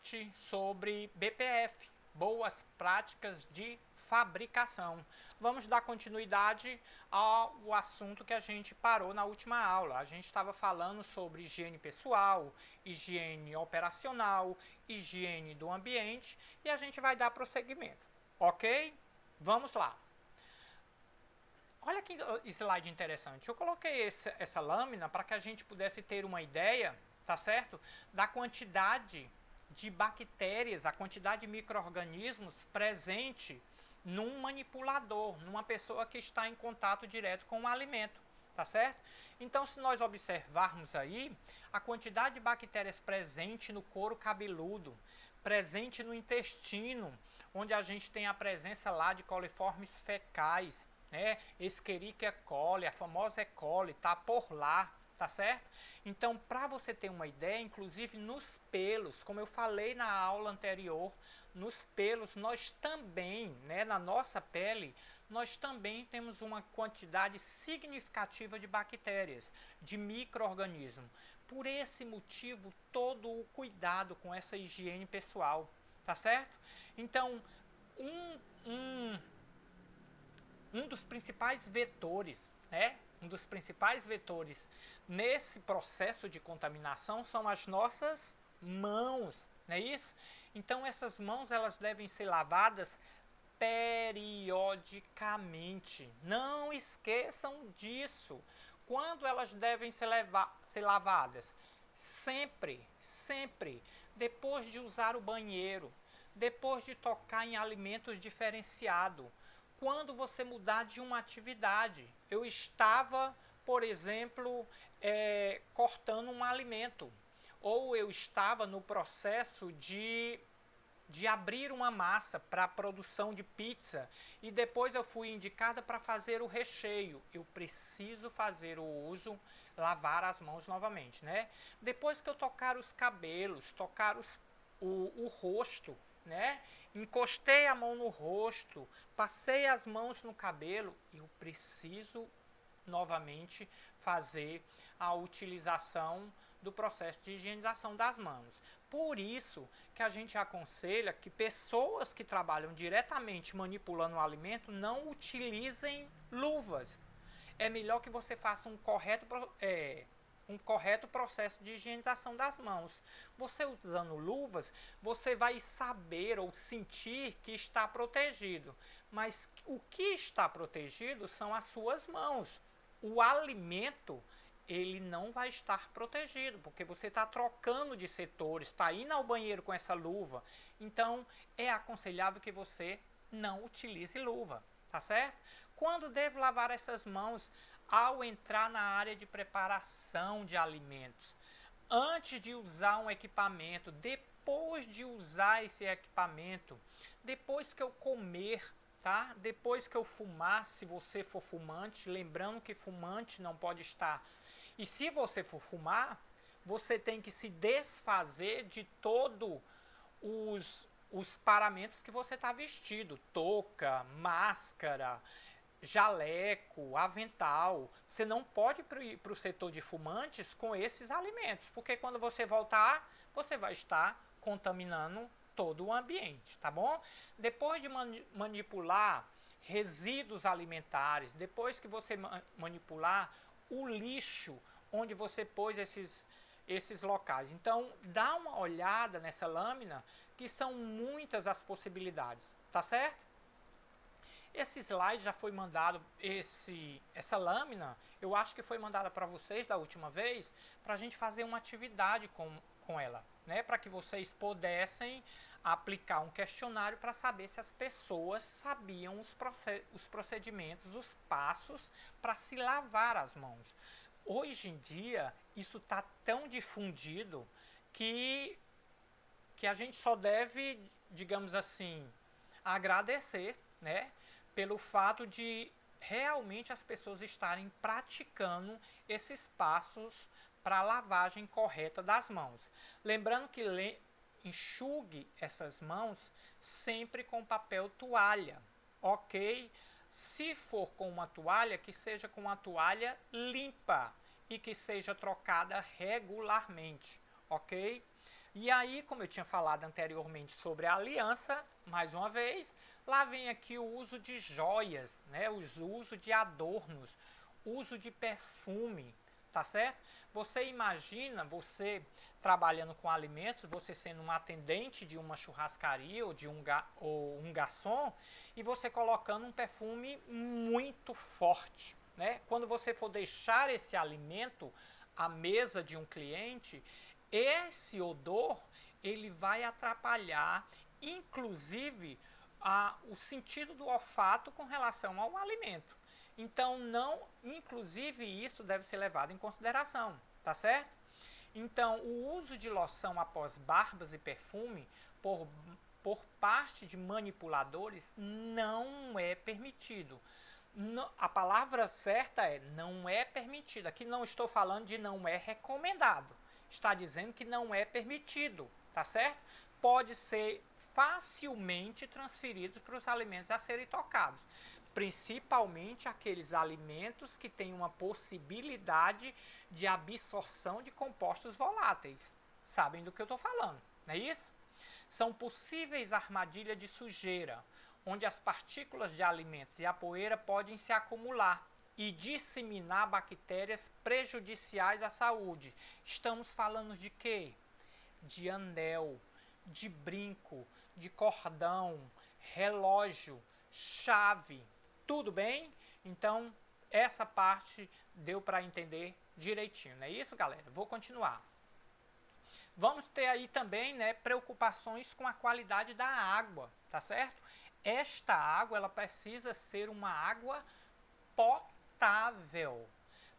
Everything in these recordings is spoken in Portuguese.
podcast sobre BPF, Boas Práticas de Fabricação. Vamos dar continuidade ao assunto que a gente parou na última aula. A gente estava falando sobre higiene pessoal, higiene operacional, higiene do ambiente e a gente vai dar prosseguimento, ok? Vamos lá. Olha que slide interessante. Eu coloquei essa lâmina para que a gente pudesse ter uma ideia, tá certo? Da quantidade de bactérias, a quantidade de micro-organismos presente num manipulador, numa pessoa que está em contato direto com o alimento, tá certo? Então, se nós observarmos aí, a quantidade de bactérias presente no couro cabeludo, presente no intestino, onde a gente tem a presença lá de coliformes fecais, né? Escherichia coli, a famosa E. coli, tá por lá, tá certo? Então, para você ter uma ideia, inclusive nos pelos, como eu falei na aula anterior, nos pelos nós também, né, na nossa pele, nós também temos uma quantidade significativa de bactérias, de micro-organismos. Por esse motivo, todo o cuidado com essa higiene pessoal, tá certo? Então, um dos principais vetores, né? Um dos principais vetores nesse processo de contaminação são as nossas mãos, não é isso? Então essas mãos elas devem ser lavadas periodicamente. Não esqueçam disso. Quando elas devem ser lavadas? Sempre, sempre. Depois de usar o banheiro, depois de tocar em alimentos diferenciados, quando você mudar de uma atividade. Eu estava, por exemplo, cortando um alimento, ou eu estava no processo de abrir uma massa para a produção de pizza e depois eu fui indicada para fazer o recheio. Eu preciso fazer o uso, lavar as mãos novamente, né? Depois que eu tocar os cabelos, tocar o rosto, né? Encostei a mão no rosto, passei as mãos no cabelo, eu preciso novamente fazer a utilização do processo de higienização das mãos. Por isso que a gente aconselha que pessoas que trabalham diretamente manipulando o alimento não utilizem luvas. É melhor que você faça um correto processo de higienização das mãos. Você usando luvas, você vai saber ou sentir que está protegido, mas o que está protegido são as suas mãos. O alimento ele não vai estar protegido, porque você está trocando de setores, está indo ao banheiro com essa luva, então é aconselhável que você não utilize luva, tá certo? Quando devo lavar essas mãos? Ao entrar na área de preparação de alimentos, antes de usar um equipamento, depois de usar esse equipamento, depois que eu comer, tá? Depois que eu fumar, se você for fumante, lembrando que fumante não pode estar. E se você for fumar, você tem que se desfazer de todo os paramentos que você está vestido, touca, máscara, jaleco, avental. Você não pode ir para o setor de fumantes com esses alimentos, porque quando você voltar, você vai estar contaminando todo o ambiente, tá bom? Depois de manipular resíduos alimentares, depois que você manipular o lixo onde você pôs esses locais. Então, dá uma olhada nessa lâmina, que são muitas as possibilidades, tá certo? Esse slide já foi mandado, essa lâmina, eu acho que foi mandada para vocês da última vez, para a gente fazer uma atividade com ela, né? Para que vocês pudessem aplicar um questionário para saber se as pessoas sabiam os procedimentos, os passos para se lavar as mãos. Hoje em dia, isso está tão difundido que a gente só deve, digamos assim, agradecer, né, pelo fato de realmente as pessoas estarem praticando esses passos para a lavagem correta das mãos. Lembrando que enxugue essas mãos sempre com papel toalha, ok? Se for com uma toalha, que seja com uma toalha limpa e que seja trocada regularmente, ok? E aí, como eu tinha falado anteriormente sobre a aliança, mais uma vez, lá vem aqui o uso de joias, né? O uso de adornos, uso de perfume, tá certo? Você imagina você trabalhando com alimentos, você sendo um atendente de uma churrascaria ou de ou um garçom, e você colocando um perfume muito forte, né? Quando você for deixar esse alimento à mesa de um cliente, esse odor ele vai atrapalhar, inclusive, o sentido do olfato com relação ao alimento. Então, não, inclusive, isso deve ser levado em consideração, tá certo? Então, o uso de loção após barbas e perfume por parte de manipuladores não é permitido. A palavra certa é não é permitido. Aqui não estou falando de não é recomendado. Está dizendo que não é permitido, tá certo? Pode ser facilmente transferido para os alimentos a serem tocados, principalmente aqueles alimentos que têm uma possibilidade de absorção de compostos voláteis. Sabem do que eu estou falando, não é isso? São possíveis armadilhas de sujeira, onde as partículas de alimentos e a poeira podem se acumular e disseminar bactérias prejudiciais à saúde. Estamos falando de quê? De anel, de brinco, de cordão, relógio, chave. Tudo bem? Então, essa parte deu para entender direitinho, não é isso, galera? Vou continuar. Vamos ter aí também, né, preocupações com a qualidade da água, tá certo? Esta água, ela precisa ser uma água potável.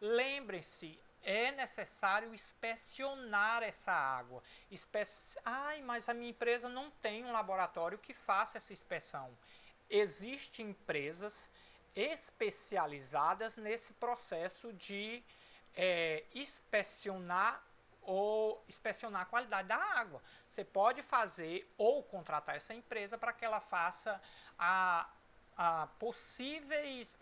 Lembrem-se, é necessário inspecionar essa água. Ai, mas a minha empresa não tem um laboratório que faça essa inspeção. Existem empresas especializadas nesse processo de inspecionar ou inspecionar a qualidade da água. Você pode fazer ou contratar essa empresa para que ela faça a possíveis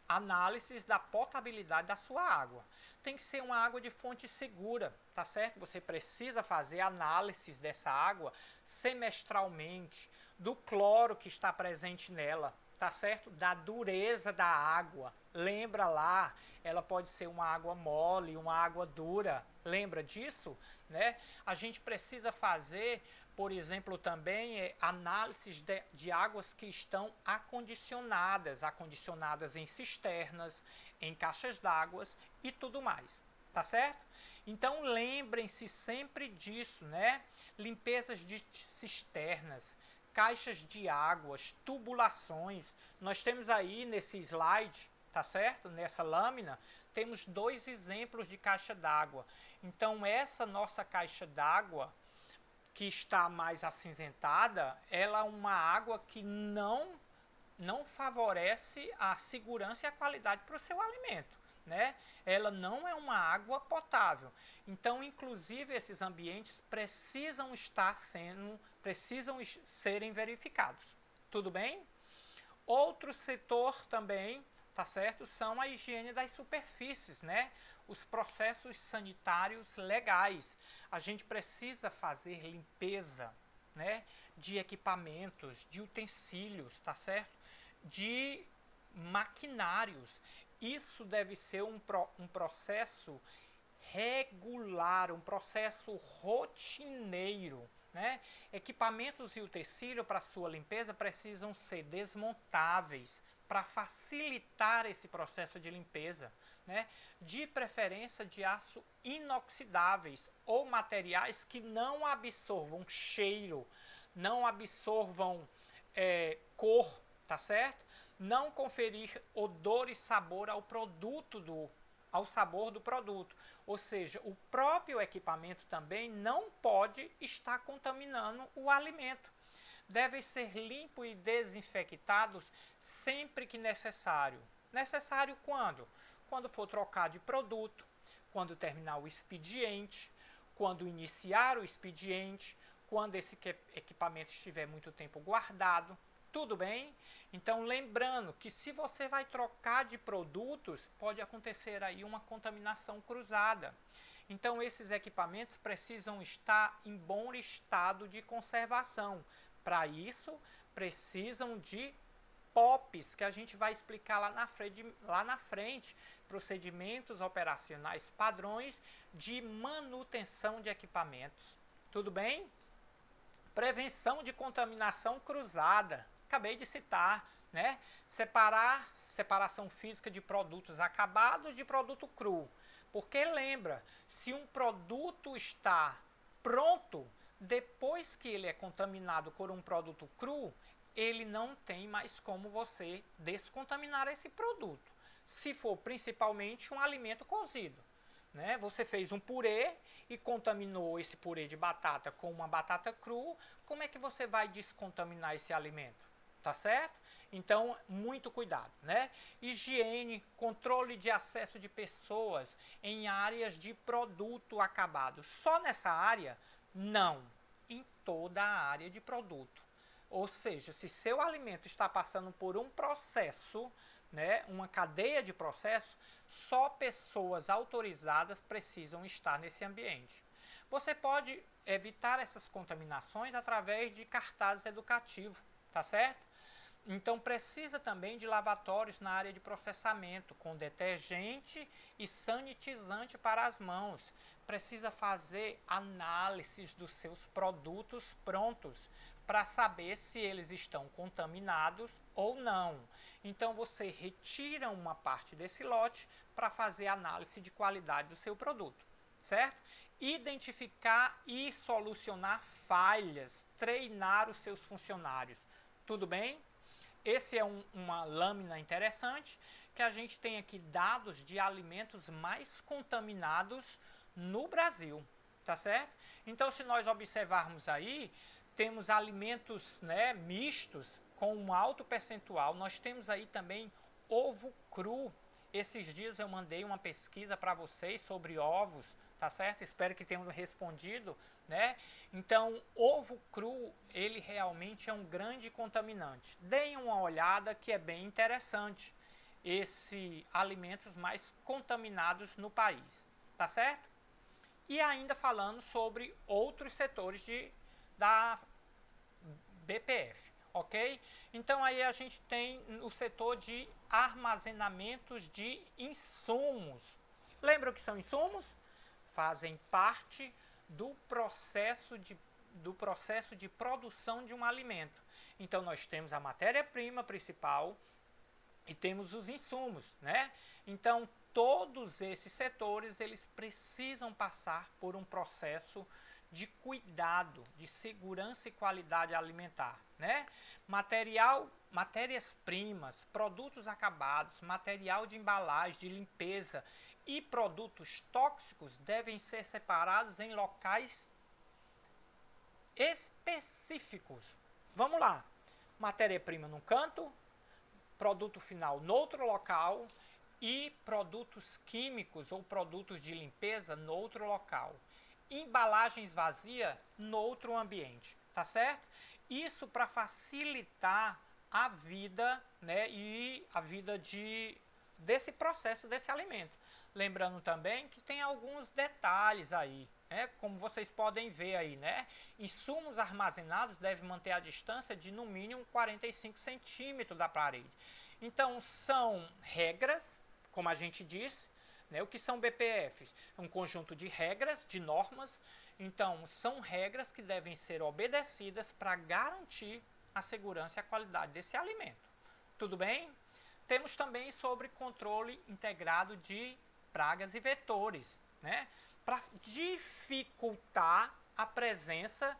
análises da potabilidade da sua água. Tem que ser uma água de fonte segura, tá certo? Você precisa fazer análises dessa água semestralmente, do cloro que está presente nela, tá certo? Da dureza da água. Lembra lá, ela pode ser uma água mole, uma água dura. Lembra disso? Né? A gente precisa fazer, por exemplo, também análises de águas que estão acondicionadas em cisternas, em caixas d'água e tudo mais. Tá certo? Então lembrem-se sempre disso, né? Limpezas de cisternas, caixas de águas, tubulações. Nós temos aí nesse slide, tá certo? Nessa lâmina, temos 2 exemplos de caixa d'água. Então, essa nossa caixa d'água, que está mais acinzentada, ela é uma água que não favorece a segurança e a qualidade para o seu alimento, né? Ela não é uma água potável. Então, inclusive, esses ambientes precisam serem verificados. Tudo bem? Outro setor também, tá certo, são a higiene das superfícies, né? Os processos sanitários legais. A gente precisa fazer limpeza, né? De equipamentos, de utensílios, tá certo? De maquinários. Isso deve ser um processo regular, um processo rotineiro, né? Equipamentos e utensílio para sua limpeza precisam ser desmontáveis para facilitar esse processo de limpeza, né? De preferência de aço inoxidáveis ou materiais que não absorvam cheiro, não absorvam cor, tá certo? Não conferir odor e sabor ao sabor do produto. Ou seja, o próprio equipamento também não pode estar contaminando o alimento. Devem ser limpos e desinfectados sempre que necessário. Necessário quando? Quando for trocar de produto, quando terminar o expediente, quando iniciar o expediente, quando esse equipamento estiver muito tempo guardado. Tudo bem? Então, lembrando que se você vai trocar de produtos, pode acontecer aí uma contaminação cruzada. Então esses equipamentos precisam estar em bom estado de conservação. Para isso, precisam de POPs, que a gente vai explicar lá na frente, procedimentos operacionais padrões de manutenção de equipamentos. Tudo bem? Prevenção de contaminação cruzada, acabei de citar, né? Separação física de produtos acabados de produto cru. Porque lembra, se um produto está pronto, depois que ele é contaminado por um produto cru, ele não tem mais como você descontaminar esse produto. Se for principalmente um alimento cozido, né? Você fez um purê e contaminou esse purê de batata com uma batata crua, como é que você vai descontaminar esse alimento? Tá certo? Então, muito cuidado, né? Higiene, controle de acesso de pessoas em áreas de produto acabado. Só nessa área? Não. Em toda a área de produto. Ou seja, se seu alimento está passando por um processo, né, uma cadeia de processo, só pessoas autorizadas precisam estar nesse ambiente. Você pode evitar essas contaminações através de cartazes educativos, tá certo? Então precisa também de lavatórios na área de processamento, com detergente e sanitizante para as mãos. Precisa fazer análises dos seus produtos prontos para saber se eles estão contaminados ou não. Então você retira uma parte desse lote para fazer análise de qualidade do seu produto, certo? Identificar e solucionar falhas, treinar os seus funcionários. Tudo bem? Esse é uma lâmina interessante, que a gente tem aqui dados de alimentos mais contaminados no Brasil, tá certo? Então, se nós observarmos aí, temos alimentos, né, mistos com um alto percentual. Nós temos aí também ovo cru. Esses dias eu mandei uma pesquisa para vocês sobre ovos, tá certo? Espero que tenham respondido, né? Então, ovo cru, ele realmente é um grande contaminante. Deem uma olhada que é bem interessante. Esses alimentos mais contaminados no país, tá certo? E ainda falando sobre outros setores da BPF, ok? Então aí a gente tem o setor de armazenamentos de insumos. Lembra o que são insumos? Fazem parte do processo de produção de um alimento. Então nós temos a matéria-prima principal e temos os insumos, né? Então todos esses setores, eles precisam passar por um processo de cuidado, de segurança e qualidade alimentar, né? Matérias-primas, produtos acabados, material de embalagem, de limpeza e produtos tóxicos devem ser separados em locais específicos. Vamos lá. Matéria-prima num canto, produto final no outro local e produtos químicos ou produtos de limpeza no outro local. Embalagens vazias no outro ambiente, tá certo? Isso para facilitar a vida, né, e a vida desse processo, desse alimento. Lembrando também que tem alguns detalhes aí, né, como vocês podem ver aí, né? Insumos armazenados devem manter a distância de no mínimo 45 centímetros da parede. Então são regras, como a gente disse, né? O que são BPFs? É um conjunto de regras, de normas. Então são regras que devem ser obedecidas para garantir a segurança e a qualidade desse alimento. Tudo bem? Temos também sobre controle integrado de pragas e vetores, né? Para dificultar a presença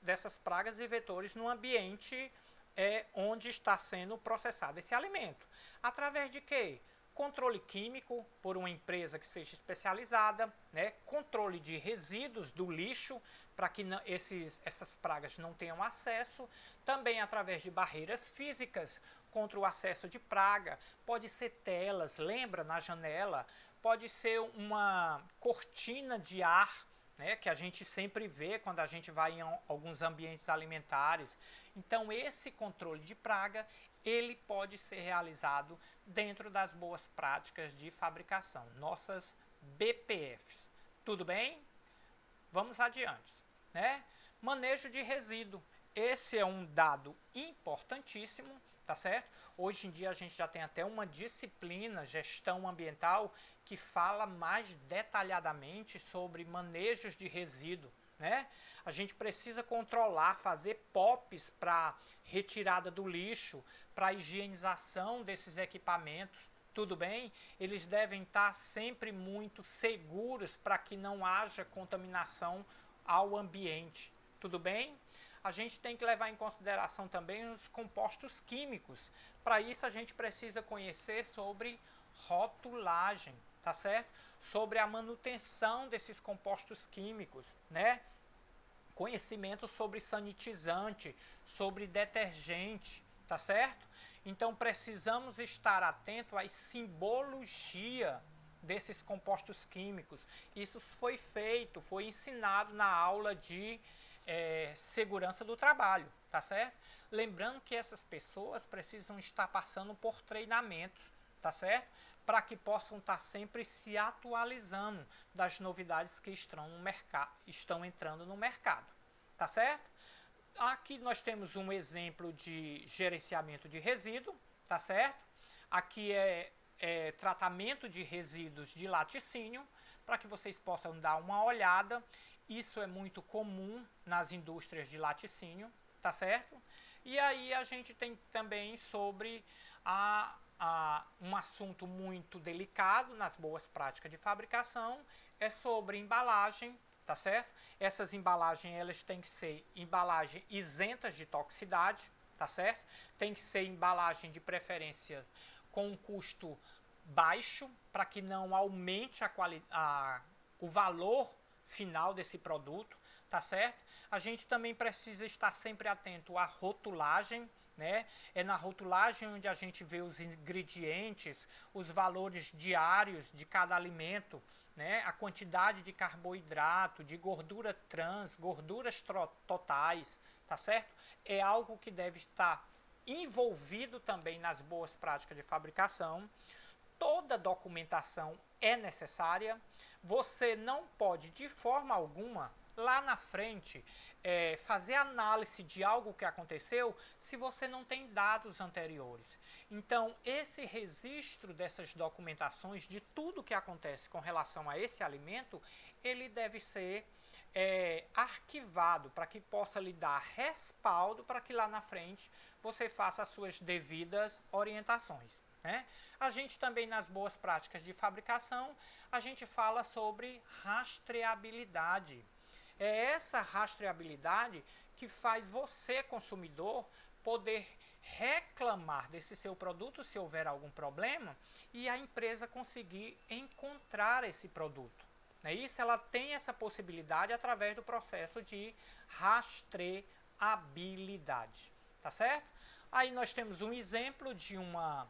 dessas pragas e vetores no ambiente onde está sendo processado esse alimento. Através de quê? Controle químico por uma empresa que seja especializada, né? Controle de resíduos do lixo para que essas pragas não tenham acesso, também através de barreiras físicas contra o acesso de praga, pode ser telas, lembra, na janela, pode ser uma cortina de ar, né, que a gente sempre vê quando a gente vai em alguns ambientes alimentares. Então esse controle de praga, ele pode ser realizado dentro das boas práticas de fabricação, nossas BPFs. Tudo bem? Vamos adiante, né? Manejo de resíduo. Esse é um dado importantíssimo, tá certo? Hoje em dia a gente já tem até uma disciplina, gestão ambiental, que fala mais detalhadamente sobre manejos de resíduo, né? A gente precisa controlar, fazer POPs para retirada do lixo, para higienização desses equipamentos, tudo bem? Eles devem estar sempre muito seguros para que não haja contaminação ao ambiente, tudo bem? A gente tem que levar em consideração também os compostos químicos. Para isso a gente precisa conhecer sobre rotulagem, tá certo? Sobre a manutenção desses compostos químicos, né? Conhecimento sobre sanitizante, sobre detergente, tá certo? Então precisamos estar atento à simbologia desses compostos químicos. Isso foi feito, foi ensinado na aula de segurança do trabalho, tá certo? Lembrando que essas pessoas precisam estar passando por treinamentos, tá certo? Para que possam estar sempre se atualizando das novidades que estão entrando no mercado, tá certo? Aqui nós temos um exemplo de gerenciamento de resíduo, tá certo? Aqui é tratamento de resíduos de laticínio, para que vocês possam dar uma olhada. Isso é muito comum nas indústrias de laticínio, tá certo? E aí a gente tem também sobre um assunto muito delicado nas boas práticas de fabricação, é sobre embalagem, tá certo? Essas embalagens elas têm que ser embalagens isentas de toxicidade, tá certo? Tem que ser embalagem de preferência com um custo baixo, para que não aumente o valor final desse produto, tá certo? A gente também precisa estar sempre atento à rotulagem, né? É na rotulagem onde a gente vê os ingredientes, os valores diários de cada alimento, né? A quantidade de carboidrato, de gordura trans, gorduras totais, tá certo? É algo que deve estar envolvido também nas boas práticas de fabricação. Toda documentação é necessária. Você não pode, de forma alguma, lá na frente, fazer análise de algo que aconteceu se você não tem dados anteriores. Então, esse registro dessas documentações, de tudo que acontece com relação a esse alimento, ele deve ser arquivado para que possa lhe dar respaldo para que lá na frente você faça as suas devidas orientações, né? A gente também, nas boas práticas de fabricação, a gente fala sobre rastreabilidade. É essa rastreabilidade que faz você, consumidor, poder reclamar desse seu produto se houver algum problema e a empresa conseguir encontrar esse produto. Não é isso? Ela tem essa possibilidade através do processo de rastreabilidade. Tá certo? Aí nós temos um exemplo de uma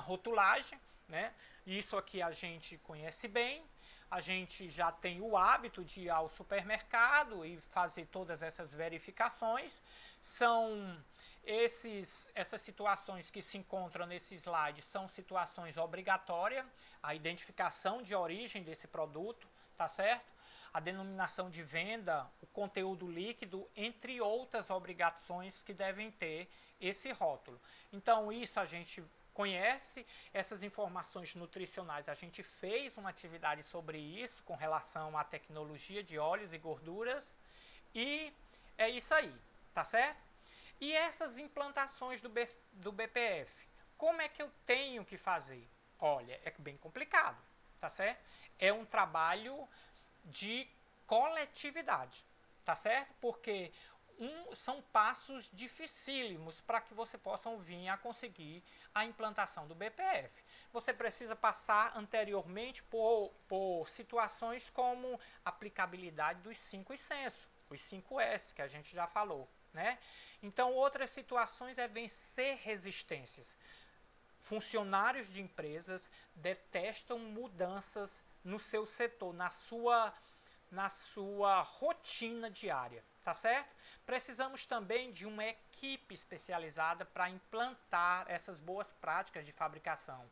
rotulagem, né? Isso aqui a gente conhece bem, a gente já tem o hábito de ir ao supermercado e fazer todas essas verificações. São essas situações que se encontram nesse slide são situações obrigatórias, a identificação de origem desse produto, tá certo? A denominação de venda, o conteúdo líquido, entre outras obrigações que devem ter esse rótulo. Então isso a gente conhece, essas informações nutricionais, a gente fez uma atividade sobre isso com relação à tecnologia de óleos e gorduras e é isso aí, tá certo? E essas implantações do BPF, como é que eu tenho que fazer? Olha, é bem complicado, tá certo? É um trabalho de coletividade, tá certo? Porque são passos dificílimos para que você possa vir a conseguir a implantação do BPF. Você precisa passar anteriormente por situações como aplicabilidade dos 5 censos, os 5S, que a gente já falou, né? Então, outras situações é vencer resistências. Funcionários de empresas detestam mudanças no seu setor, na sua rotina diária, tá certo? Precisamos também de uma equipe especializada para implantar essas boas práticas de fabricação.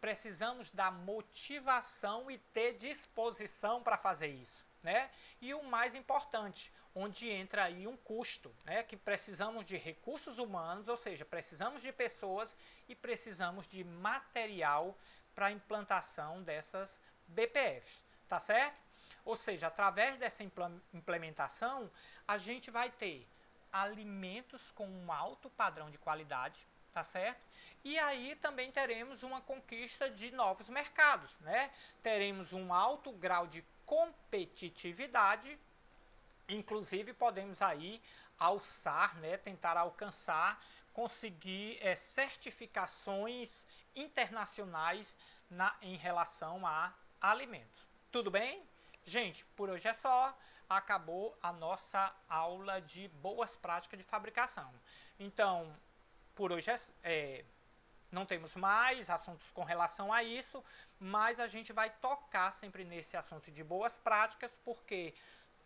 precisamos da motivação e ter disposição para fazer isso, né? E o mais importante, onde entra aí um custo, né? Que precisamos de recursos humanos, ou seja, precisamos de pessoas e precisamos de material para a implantação dessas BPFs, tá certo? Ou seja, através dessa implementação, a gente vai ter alimentos com um alto padrão de qualidade, tá certo? E aí também teremos uma conquista de novos mercados, né? Teremos um alto grau de competitividade, inclusive podemos aí alçar, né? Tentar alcançar, conseguir certificações internacionais em relação a alimentos. Tudo bem? Gente, por hoje é só. Acabou a nossa aula de boas práticas de fabricação. Então, por hoje não temos mais assuntos com relação a isso, mas a gente vai tocar sempre nesse assunto de boas práticas, porque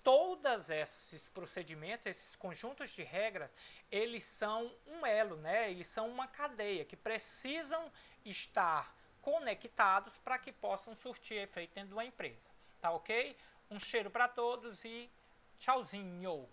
todos esses procedimentos, esses conjuntos de regras, eles são um elo, né? Eles são uma cadeia que precisam estar conectados para que possam surtir efeito dentro de uma empresa. Tá ok? Um cheiro para todos e tchauzinho!